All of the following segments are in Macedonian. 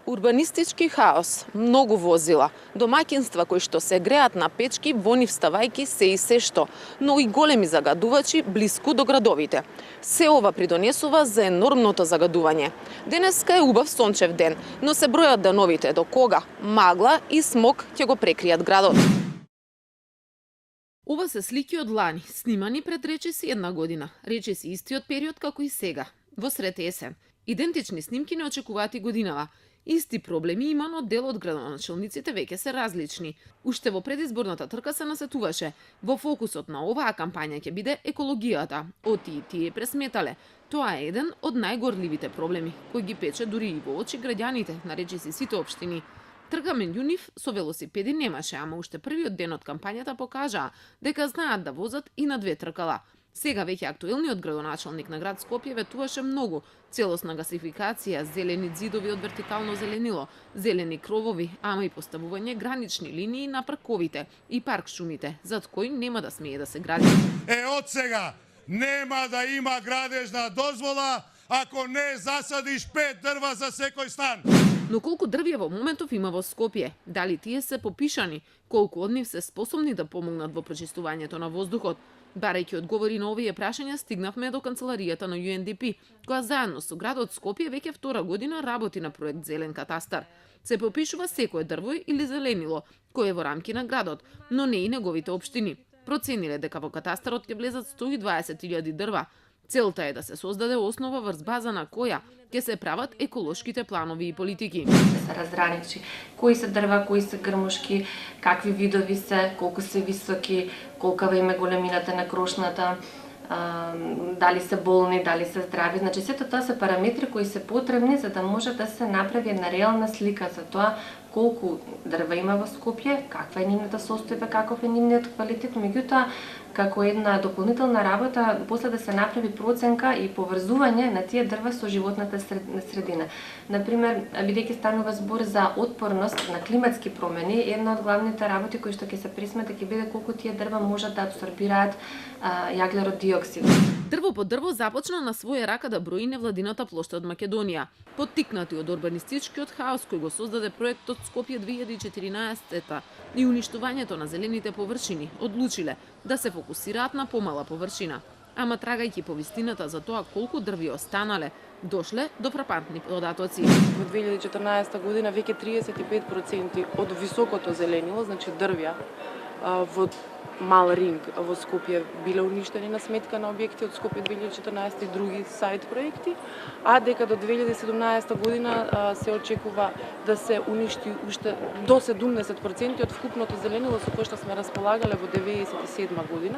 Урбанистички хаос, многу возила, домаќинства кои што се греат на печки во нив ставајки се и се што, но и големи загадувачи блиску до градовите. Се ова придонесува за енормното загадување. Денеска е убав сончев ден, но се бројат деновите до кога магла и смог ќе го прекријат градот. Ова се слики од лани, снимани пред речиси 1 година, речиси истиот период како и сега, во сред есен. Идентични снимки не очекуваат и годинава. Исти проблеми има, но дел од градоначалниците веќе се различни. Уште во предизборната трка се насетуваше. Во фокусот на оваа кампања ќе биде екологијата. Оти и тие пресметале. Тоа е еден од најгорливите проблеми, кој ги пече дури и во очи граѓаните на речиси сите општини. Трка меѓу нив со велосипеди немаше, ама уште првиот ден од кампањата покажаа дека знаат да возат и на 2 тркала. Сега веќе актуелниот градоначалник на град Скопје ветуваше многу: целосна гасификација, зелени зидови од вертикално зеленило, зелени кровови, ама и поставување гранични линии на парковите и парк шумите, зад кои нема да смее да се гради. Од сега нема да има градежна дозвола ако не засадиш 5 дрва за секој стан. Но колку дрвја во моментов има во Скопје? Дали тие се попишани? Колку од нив се способни да помогнат во прочистувањето на воздухот? Барајќи одговори на овие прашања, стигнавме до канцеларијата на UNDP, која заедно со градот Скопје веќе 2 година работи на проект Зелен катастар. Се попишува секое дрво или зеленило, кое е во рамки на градот, но не и неговите општини. Процениле дека во катастарот ќе влезат 120.000 дрва. Целта е да се создаде основа врз база на која ќе се прават еколошките планови и политики. Да се разграничи кои се дрва, кои се грмушки, какви видови се, колку се високи, колкава им е големината на крошната, дали се болни, дали се здрави. Значи сето тоа се параметри кои се потребни за да може да се направи една реална слика за тоа колку дрва има во Скопје, каква е нивната состојба, каков е нивниот квалитет, меѓутоа како една дополнителна работа после да се направи проценка и поврзување на тие дрва со животната средина. Например, бидејќи станува збор за отпорност на климатски промени, една од главните работи кои што ќе се пресмета ќе биде колку тие дрва можат да апсорбираат јаглерод диоксид. Дрво по дрво започна на своја рака да брои невладината плошта од Македонија. Поттикнати од урбанистичкиот хаос кој го создаде проектот Скопје 2014 и уништувањето на зелените површини, одлучиле да се фокусираат на помала површина. Ама трагајќи по вистината за тоа колку дрви останале, дошле до фрапантни податоци. Во 2014 година веќе 35% од високото зеленило, значи дрвја, во мал ринг во Скопје биле уништени на сметка на објекти од Скопје 2014 и други сайт проекти, а дека до 2017 година се очекува да се уништи уште до 70% од вкупното зеленило со кое што сме располагале во 1997 година.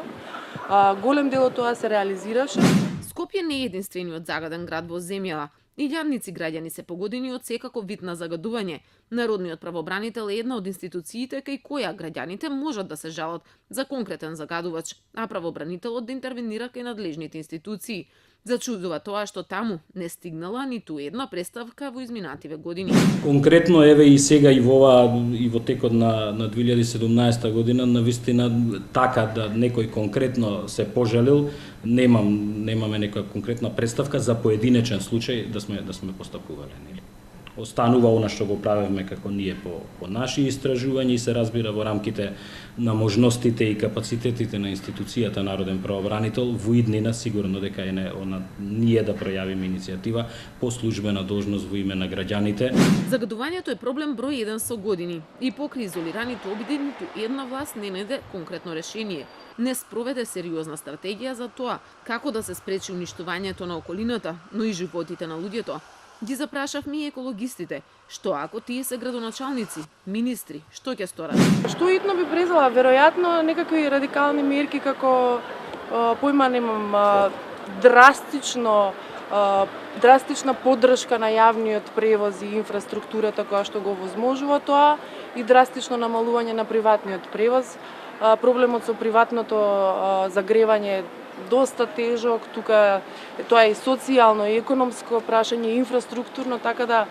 Голем дел од тоа се реализираше. Скопје не е единствениот загаден град во земјава. Илјадници граѓани се погодени од секаков вид на загадување. Народниот правобранител е една од институциите кај која граѓаните можат да се жалат за конкретен загадувач, а правобранителот да интервенира кај надлежните институции. Зачудува тоа што таму не стигнала ниту една представка во изминативе години. Конкретно еве и сега и во текот на 2017 година навистина така да некој конкретно се пожалил, немаме некоја конкретна представка за поединечен случај да сме постапувале, нели. Останува она што го правевме како ние по наши истражувања и се разбира во рамките на можностите и капацитетите на институцијата Народен правобранител, во иднина сигурно дека е ние да пројавиме иницијатива по службена должност во име на граѓаните. Загадувањето е проблем број 1 со години и покри изолираните обиди ниту една власт не најде конкретно решение. Не спроведе сериозна стратегија за тоа како да се спречи уништувањето на околината, но и животите на луѓето. Ги запрашавме и екологистите, што ако тие се градоначалници, министри, што ќе сторат? Што итно би презела, веројатно некакви радикални мерки како појма немам драстична поддршка на јавниот превоз и инфраструктурата која што го возможува тоа и драстично намалување на приватниот превоз. Проблемот со приватното загревање доста тежок, тука тоа е социјално и економско прашање, инфраструктурно, така да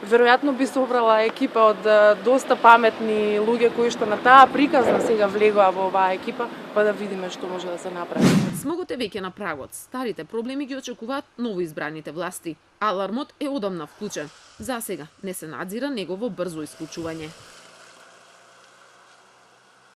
Веројатно би собрала екипа од доста паметни луѓе кои што на таа приказна сега влегоа во оваа екипа, па да видиме што може да се направи. Смогот е веќе на прагот. Старите проблеми ги очекуваат новоизбраните власти. Алармот е одамна вклучен. За сега не се надзира негово брзо исклучување.